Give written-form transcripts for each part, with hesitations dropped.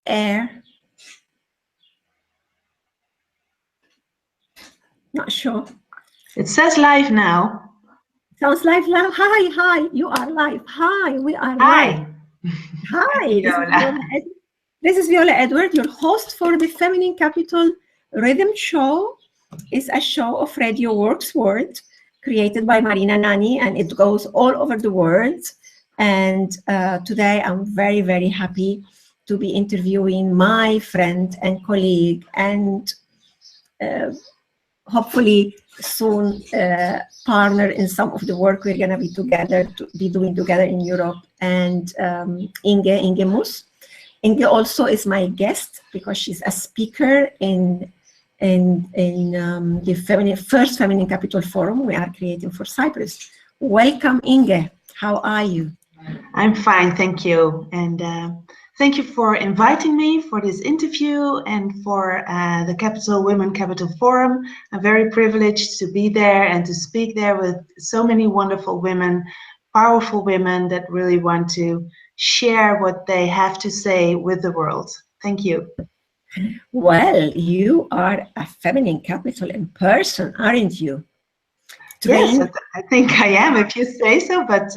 air. Not sure. It says live now. Sounds live now. Hi, you are live. Hi, we are live. Hi. Hi, Viola. This is Viola Edward, your host for the Feminine Capital Rhythm Show. It's a show of Radio Works World created by Marina Nani, and it goes all over the world. And today I'm very, very happy to be interviewing my friend and colleague and hopefully soon partner in some of the work we're going to be doing together in Europe, and Inge Mus. Inge also is my guest because she's a speaker in the first Feminine Capital Forum we are creating for Cyprus. Welcome, Inge. How are you? I'm fine, thank you. And thank you for inviting me for this interview and for the Women Capital Forum. I'm very privileged to be there and to speak there with so many wonderful women, powerful women that really want to share what they have to say with the world. Thank you. Well, you are a feminine capital in person, aren't you? Yes, I think I am, if you say so. But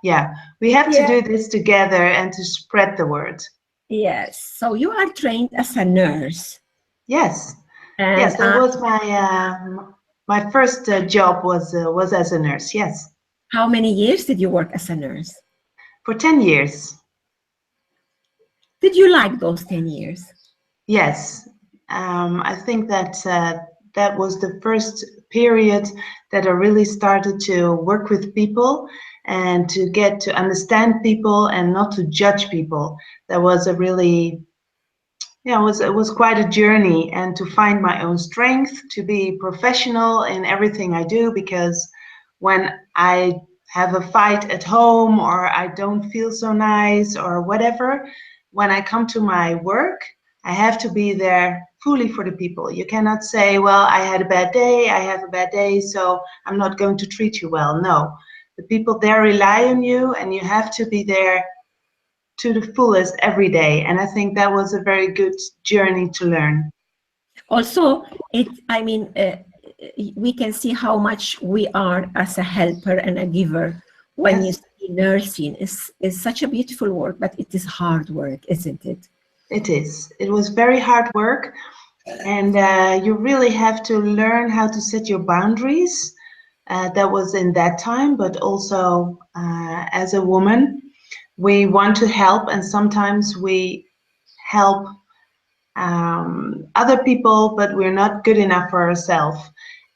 yeah, we have to do this together and to spread the word. Yes. So you are trained as a nurse. Yes. Yes, that was my first job was as a nurse. Yes. How many years did you work as a nurse? For 10 years. Did you like those 10 years? Yes. I think that that was the first period that I really started to work with people and to get to understand people and not to judge people. That was a really, yeah, it was quite a journey, and to find my own strength, to be professional in everything I do, because when I have a fight at home or I don't feel so nice or whatever, when I come to my work, I have to be there fully for the people. You cannot say, well, I had a bad day, I have a bad day, so I'm not going to treat you well. No, the people there rely on you, and you have to be there to the fullest every day. And I think that was a very good journey to learn. Also, we can see how much we are as a helper and a giver when you see nursing. It's such a beautiful work, but it is hard work, isn't it? It is. It was very hard work, and you really have to learn how to set your boundaries. That was in that time, but also as a woman, we want to help, and sometimes we help other people, but we're not good enough for ourselves.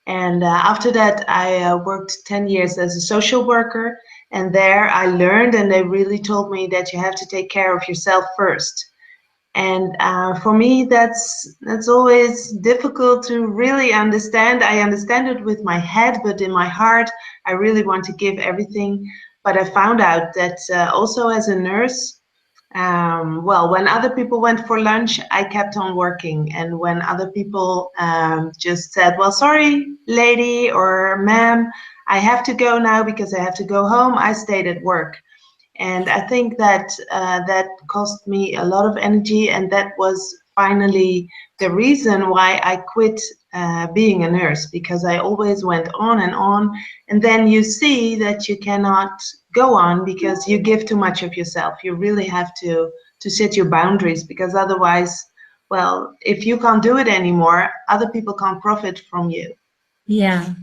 And after that, I worked 10 years as a social worker, and there I learned, and they really told me that you have to take care of yourself first. And for me, that's always difficult to really understand. I understand it with my head, but in my heart, I really want to give everything. But I found out that also as a nurse, well, when other people went for lunch, I kept on working. And when other people just said, well, sorry, lady or ma'am, I have to go now because I have to go home, I stayed at work. And I think that that cost me a lot of energy, and that was finally the reason why I quit being a nurse, because I always went on, and then you see that you cannot go on because you give too much of yourself. You really have to set your boundaries, because otherwise, well, if you can't do it anymore, other people can't profit from you. Yeah,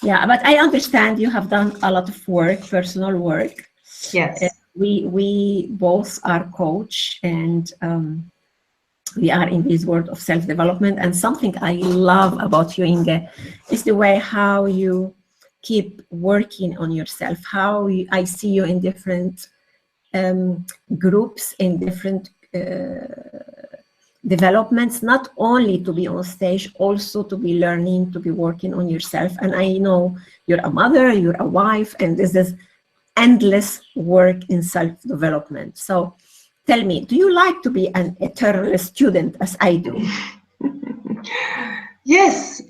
but I understand you have done a lot of work, personal work. Yes. We both are coach, and we are in this world of self-development. And something I love about you, Inge, is the way how you keep working on yourself. I see you in different groups, in different developments, not only to be on stage, also to be learning, to be working on yourself. And I know you're a mother, you're a wife, and this is endless work in self-development. So tell me, do you like to be an eternal student as I do? Yes,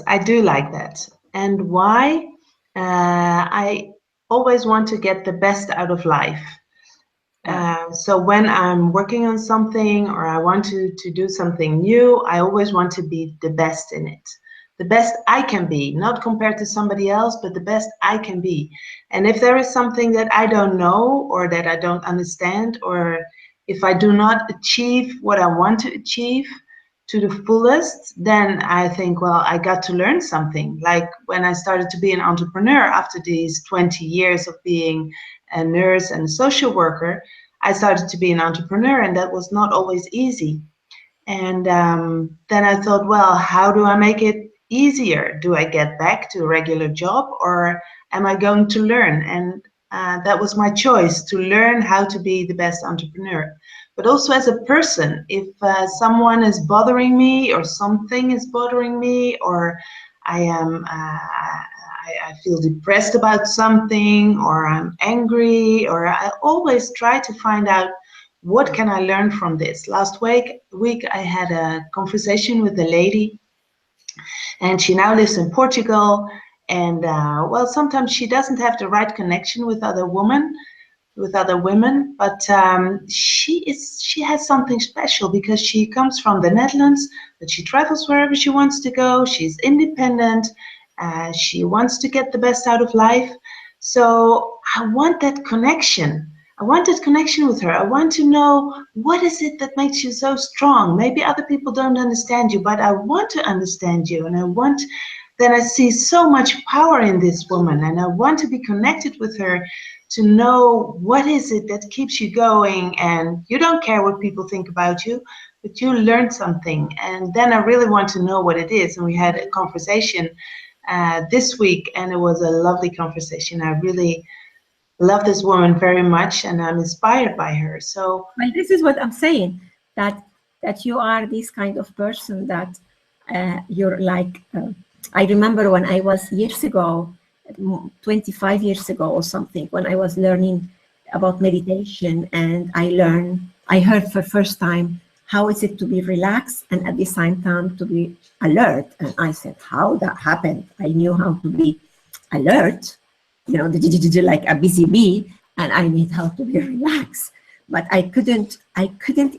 I do like that. And why? I always want to get the best out of life. Yeah. So when I'm working on something or I want to do something new, I always want to be the best in it. The best I can be, not compared to somebody else, but the best I can be. And if there is something that I don't know or that I don't understand, or if I do not achieve what I want to achieve to the fullest, then I think, well, I got to learn something. Like when I started to be an entrepreneur after these 20 years of being a nurse and a social worker, I started to be an entrepreneur, and that was not always easy. And then I thought, well, how do I make it easier? Do I get back to a regular job, or am I going to learn? And that was my choice, to learn how to be the best entrepreneur. But also as a person, if someone is bothering me, or something is bothering me, or I am I feel depressed about something, or I'm angry, or I always try to find out what can I learn from this. Last week I had a conversation with a lady, and she now lives in Portugal. And well, sometimes she doesn't have the right connection with other women, but she has something special because she comes from the Netherlands, but she travels wherever she wants to go. She's independent. She wants to get the best out of life. So I want that connection. I want that connection with her. I want to know, what is it that makes you so strong? Maybe other people don't understand you, but I want to understand you, and then I see so much power in this woman, and I want to be connected with her to know what is it that keeps you going, and you don't care what people think about you, but you learned something. And then I really want to know what it is. And we had a conversation this week, and it was a lovely conversation. I really love this woman very much, and I'm inspired by her. So Well, this is what I'm saying, that you are this kind of person that you're like. I remember when I was years ago, 25 years ago or something, when I was learning about meditation, and I heard for first time how is it to be relaxed and at the same time to be alert, and I said, how that happened? I knew how to be alert, like a busy bee, and I need how to be relaxed. But I couldn't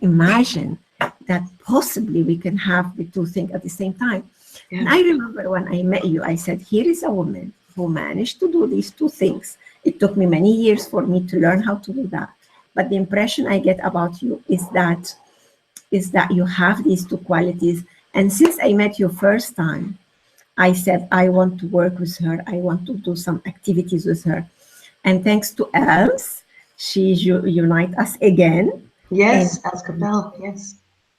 imagine that possibly we can have the two things at the same time. And yeah. I remember when I met you, I said, here is a woman who managed to do these two things. It took me many years for me to learn how to do that. But the impression I get about you is that you have these two qualities. And since I met you first time, I said, I want to work with her. I want to do some activities with her. And thanks to Els, she unite us again in, Yes, Elskapel, yes.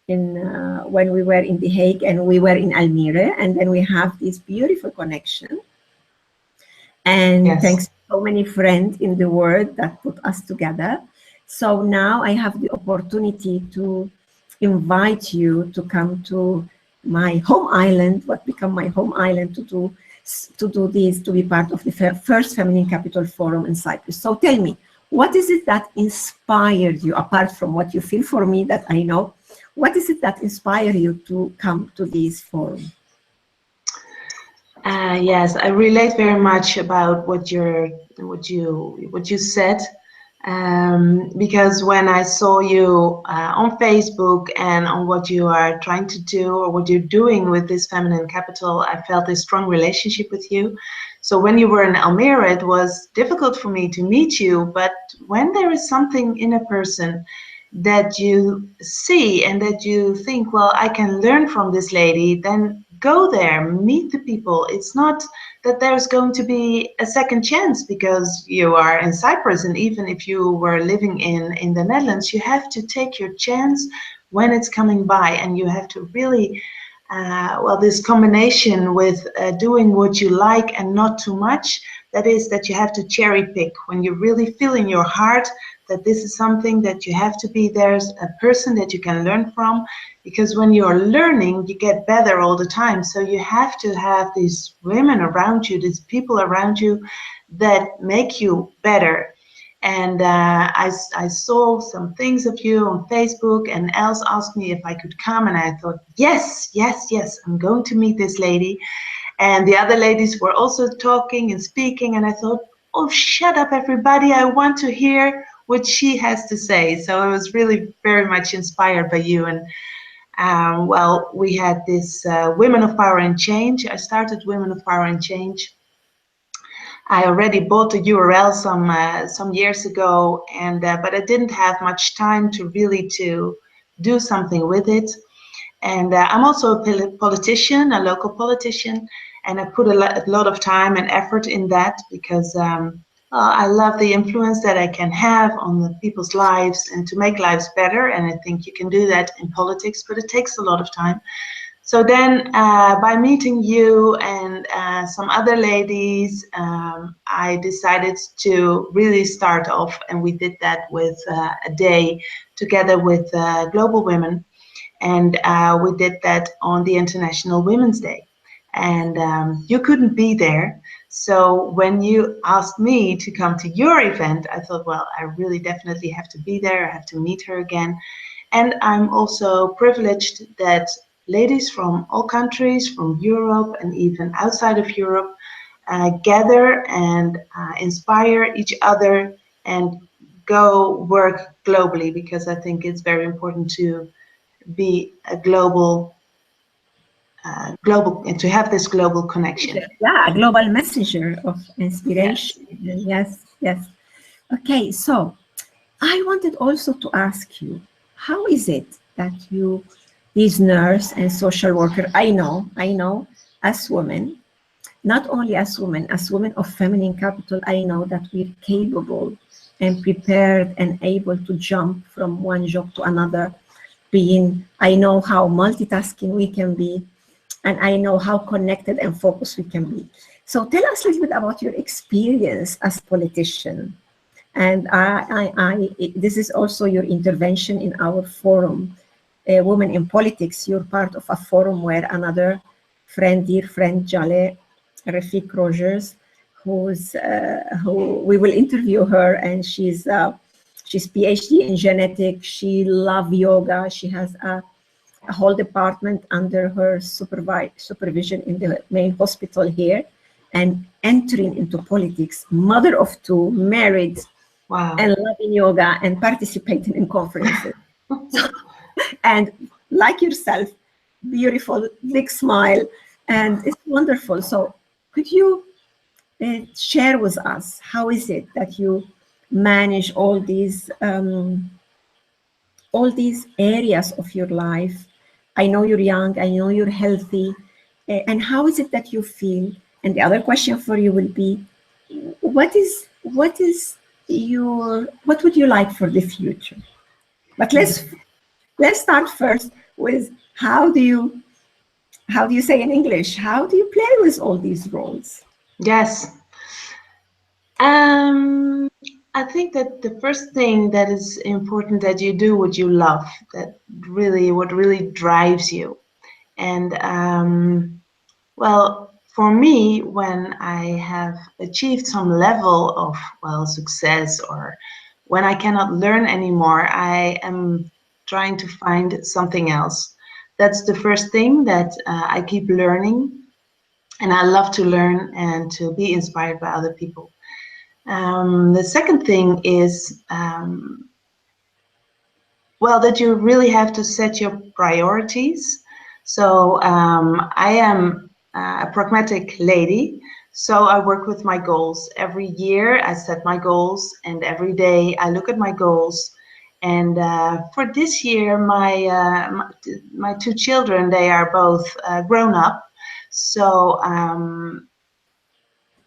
when we were in The Hague and we were in Almere. And then we have this beautiful connection. And Yes. thanks to so many friends in the world that put us together. So now I have the opportunity to invite you to come to my home island, what become my home island, to do this, to be part of the first Feminine Capital Forum in Cyprus. So tell me, what is it that inspired you, apart from what you feel for me that I know, what is it that inspired you to come to this forum? Yes, I relate very much about what you said, because when I saw you on Facebook and on what you are trying to do or what you're doing with this feminine capital, I felt a strong relationship with you. So when you were in Almere, it was difficult for me to meet you, but when there is something in a person that you see and that you think, well, I can learn from this lady, then go there, meet the people. It's not that there's going to be a second chance because you are in Cyprus, and even if you were living in the Netherlands, you have to take your chance when it's coming by, and you have to really well, this combination with doing what you like and not too much, that is that you have to cherry pick when you really feel in your heart that this is something that you have to be. There's a person that you can learn from, because when you're learning, you get better all the time. So you have to have these women around you, these people around you that make you better. And I saw some things of you on Facebook, and Els asked me if I could come, and I thought, yes, yes, yes, I'm going to meet this lady. And the other ladies were also talking and speaking, and I thought, oh, shut up, everybody, I want to hear what she has to say. So I was really very much inspired by you. And well, we had this Women of Power and Change. I started Women of Power and Change. I already bought the URL some years ago, and but I didn't have much time to really to do something with it. And I'm also a politician, a local politician, and I put a lot of time and effort in that because I love the influence that I can have on the people's lives and to make lives better. And I think you can do that in politics, but it takes a lot of time. So then by meeting you and some other ladies, I decided to really start off, and we did that with a day together with Global Women. And we did that on the International Women's Day. And you couldn't be there. So when you asked me to come to your event, I thought, well, I really definitely have to be there. I have to meet her again. And I'm also privileged that ladies from all countries, from Europe and even outside of Europe, gather and inspire each other and go work globally, because I think it's very important to be a global, and to have this global connection. Yeah, a global messenger of Yes. inspiration. Yes, yes. Okay, so I wanted also to ask you, how is it that you, these nurse and social worker, I know as women, not only as women of feminine capital, I know that we're capable and prepared and able to jump from one job to another. I know how multitasking we can be, and I know how connected and focused we can be. So tell us a little bit about your experience as politician. And this is also your intervention in our forum, Women in Politics. You're part of a forum where another friend, dear friend, Jale Rafik Rogers, who we will interview her, and she's PhD in genetics. She loves yoga. She has a whole department under her supervision in the main hospital here, and entering into politics, mother of two, married, Wow. and loving yoga and participating in conferences. And like yourself, beautiful, big smile, and it's wonderful. So could you share with us, how is it that you manage all these areas of your life? I know you're young, I know you're healthy, and how is it that you feel? And the other question for you will be, what would you like for the future? But let's start first with how do you say in English? How do you play with all these roles? Yes. Um, I think that the first thing that is important, that you do what you love, that really what really drives you. And well, for me, when I have achieved some level of, well, success, or when I cannot learn anymore, I am trying to find something else. That's the first thing, that I keep learning, and I love to learn and to be inspired by other people. The second thing is, well, that you really have to set your priorities. So I am a pragmatic lady, so I work with my goals. Every year I set my goals, and every day I look at my goals. And for this year, my two children, they are both grown up. So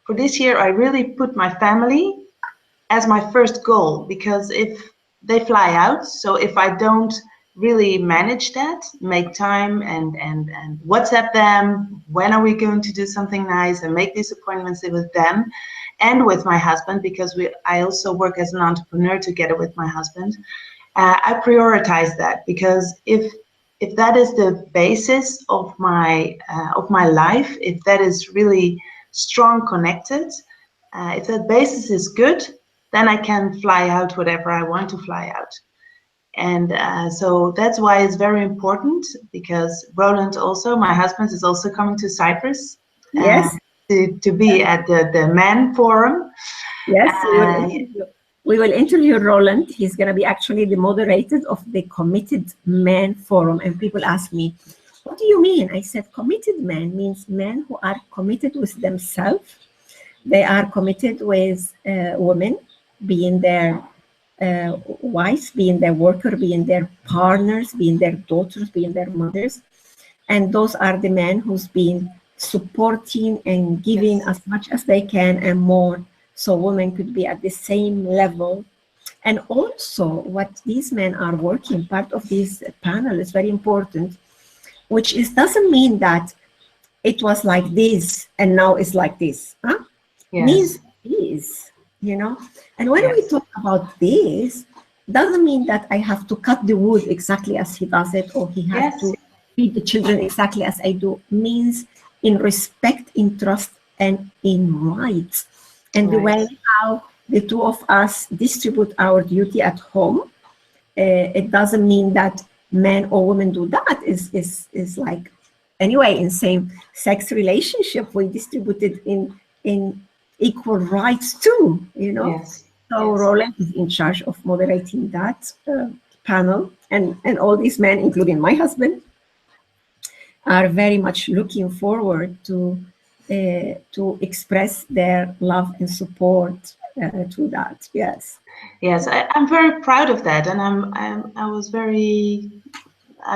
for this year, I really put my family as my first goal, because if they fly out, so if I don't really manage that, make time and WhatsApp them, when are we going to do something nice, and make these appointments with them and with my husband, because I also work as an entrepreneur together with my husband. I prioritize that, because if that is the basis of my life, if that is really strong connected, if that basis is good, then I can fly out whatever I want to fly out. And so that's why it's very important, because Roland also, my husband, is also coming to Cyprus Yes, to be at the Men Forum. yes, we will Uh, interview. we will interview Roland. He's going to be actually the moderator of the Committed Men Forum. And people ask me, what do you mean? I said, committed men means men who are committed with themselves. They are committed with women, being their wives, being their worker, being their partners, being their daughters, being their mothers. And those are the men who's been supporting and giving Yes. as much as they can and more, so women could be at the same level. And also what these men are working, part of this panel is very important, which is doesn't mean that it was like this and now it's like this. Huh? Means Yes. is, you know. And when we Yes. talk about this, doesn't mean that I have to cut the wood exactly as he does it, or he has Yes. to feed the children exactly as I do. Means in respect, in trust, and in rights. And the Right. way how the two of us distribute our duty at home, it doesn't mean that men or women do that. Is like, anyway, in same sex relationship we distribute it in equal rights too, you know. Yes. So Yes. Roland is in charge of moderating that panel, and all these men, including my husband, are very much looking forward to express their love and support to that. Yes. Yes. I'm very proud of that, and I was very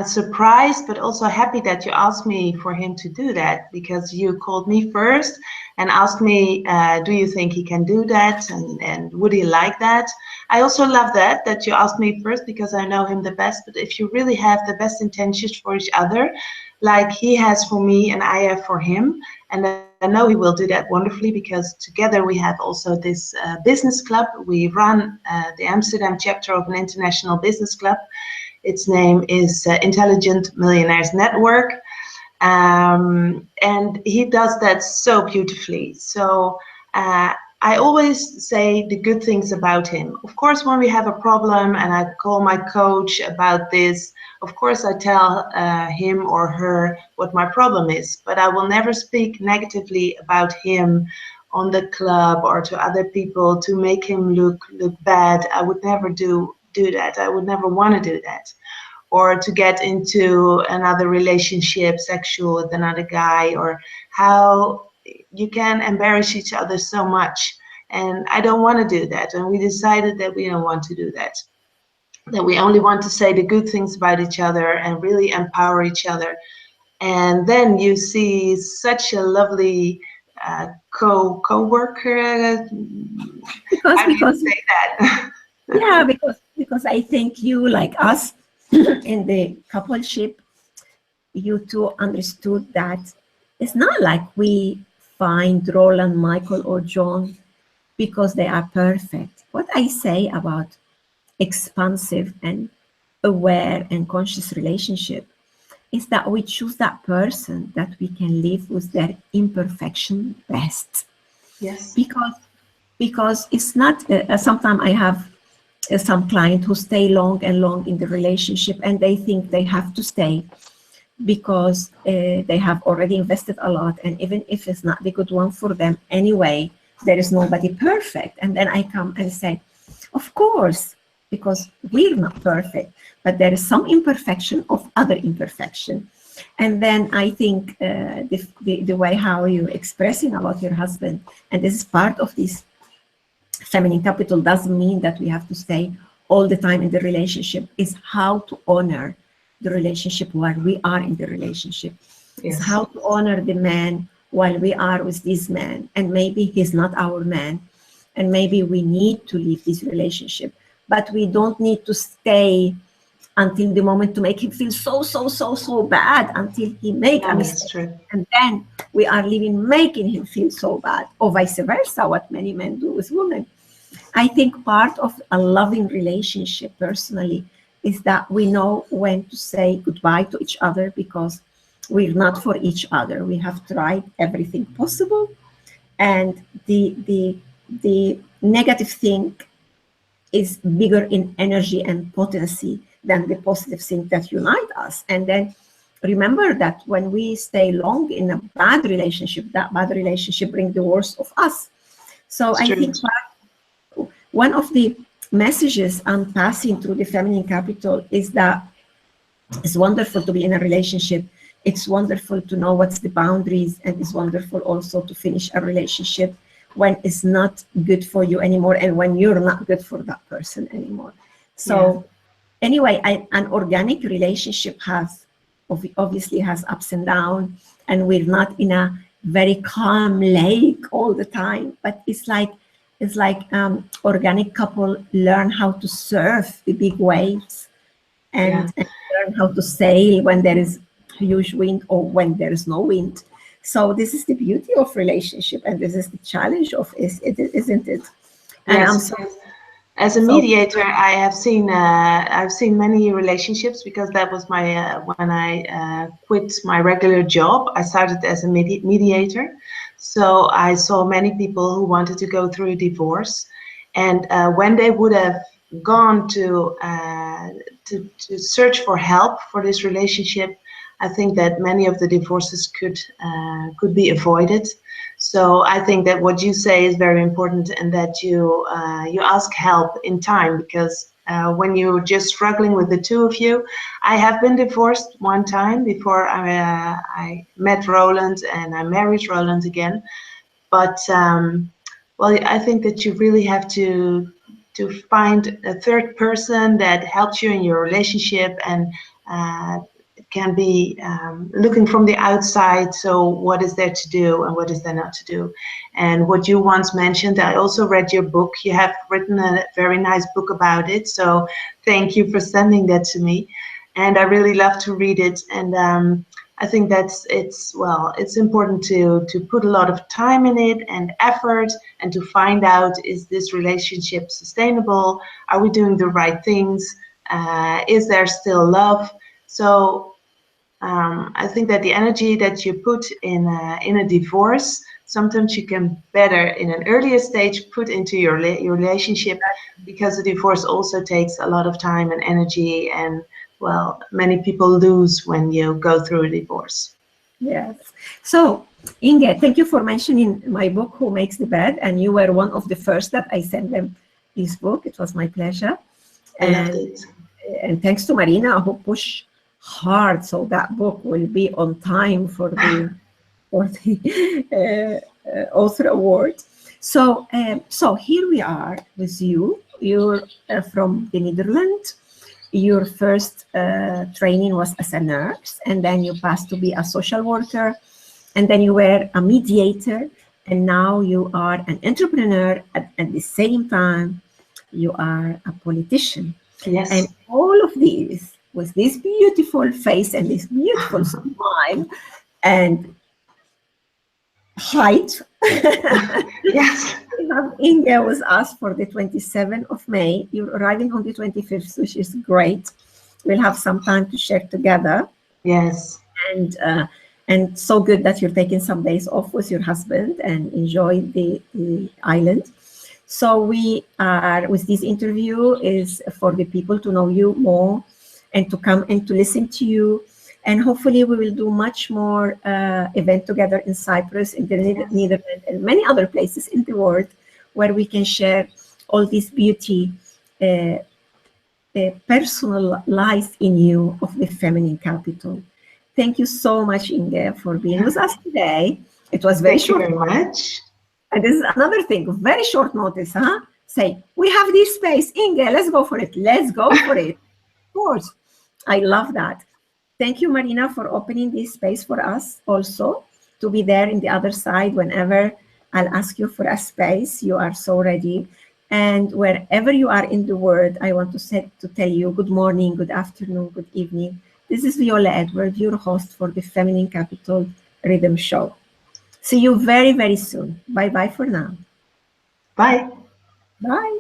surprised, but also happy that you asked me for him to do that, because you called me first and asked me, do you think he can do that, and would he like that? I also love that you asked me first, because I know him the best. But if you really have the best intentions for each other, like he has for me and I have for him, and I know he will do that wonderfully, because together we have also this business club. We run the Amsterdam chapter of an international business club. Its name is Intelligent Millionaires Network. And he does that so beautifully. So I always say the good things about him. Of course, when we have a problem and I call my coach about this, of course I tell him or her what my problem is, but I will never speak negatively about him on the club or to other people to make him look bad. I would never do that. I would never want to do that. Or to get into another relationship, sexual, with another guy, or how you can embarrass each other so much. And I don't want to do that. And we decided that we don't want to do that. That we only want to say the good things about each other and really empower each other. And then you see such a lovely co-worker. because How do you because say that? Yeah, because I think you, like us, in the coupleship, you two understood that it's not like we find Roland, Michael, or John because they are perfect. What I say about expansive and aware and conscious relationship is that we choose that person that we can live with their imperfection best. Yes. Because it's not, sometimes I have some client who stay long and long in the relationship, and they think they have to stay because they have already invested a lot, and even if it's not the good one for them anyway, there is nobody perfect. And then I come and say, of course, because we're not perfect, but there is some imperfection of other imperfection. And then I think the way how you're expressing about your husband, and this is part of this feminine capital, doesn't mean that we have to stay all the time in the relationship. Is how to honor the relationship while we are in the relationship. Is Yes. how to honor the man while we are with this man, and maybe he's not our man, and maybe we need to leave this relationship, but we don't need to stay until the moment to make him feel so bad until he make a No, that's mistake, true. and then we are living making him feel so bad, or vice versa, what many men do with women. I think part of a loving relationship personally is that we know when to say goodbye to each other, because we're not for each other. We have tried everything possible, and the negative thing is bigger in energy and potency than the positive thing that unite us. And then remember that when we stay long in a bad relationship, that bad relationship brings the worst of us. So It's I true. think one of the messages I'm passing through the feminine capital is that it's wonderful to be in a relationship. It's wonderful to know what's the boundaries, and it's wonderful also to finish a relationship when it's not good for you anymore and when you're not good for that person anymore. So anyway, an organic relationship obviously has ups and downs, and we're not in a very calm lake all the time, but it's like organic couple learn how to surf the big waves, and learn how to sail when there is huge wind or when there is no wind. So this is the beauty of relationship, and this is the challenge of it, isn't it? And Yes. As a mediator, I've seen many relationships, because that was my when I quit my regular job. I started as a mediator, so I saw many people who wanted to go through a divorce, and when they would have gone to search for help for this relationship, I think that many of the divorces could be avoided. So I think that what you say is very important, and that you ask help in time, because when you're just struggling with the two of you, I have been divorced one time before I met Roland, and I married Roland again. But well, I think that you really have to find a third person that helps you in your relationship, and can be looking from the outside. So what is there to do and what is there not to do? And what you once mentioned, I also read your book. You have written a very nice book about it. So thank you for sending that to me. And I really love to read it. And I think it's important to put a lot of time in it and effort, and to find out, is this relationship sustainable? Are we doing the right things? Is there still love? So I think that the energy that you put in a divorce, sometimes you can better in an earlier stage put into your relationship, because the divorce also takes a lot of time and energy, and well, many people lose when you go through a divorce. Yes. So Inge, thank you for mentioning my book, Who Makes the Bed, and you were one of the first that I sent them this book. It was my pleasure. I loved it. And thanks to Marina, who pushed hard, so that book will be on time for the author award. So here we are with you. You're from the Netherlands. Your first training was as a nurse, and then you passed to be a social worker, and then you were a mediator, and now you are an entrepreneur. At the same time, you are a politician. Yes. And all of these with this beautiful face and this beautiful smile and height. Yes. Inge was asked for the 27th of May. You're arriving on the 25th, which is great. We'll have some time to share together. Yes. And so good that you're taking some days off with your husband and enjoy the island. So we are, with this interview, is for the people to know you more and to come and to listen to you. And hopefully we will do much more event together in Cyprus, in the Netherlands, and many other places in the world where we can share all this beauty personalized in you of the feminine capital. Thank you so much, Inge, for being with us today. It was very short. Thank you very much. And this is another thing, very short notice, huh? Say, we have this space, Inge, let's go for it. Let's go for it. Of course. I love that. Thank you, Marina, for opening this space for us also to be there in the other side whenever I'll ask you for a space. You are so ready. And wherever you are in the world, I want to tell you good morning, good afternoon, good evening. This is Viola Edward, your host for the Feminine Capital Rhythm Show. See you very, very soon. Bye-bye for now. Bye. Bye.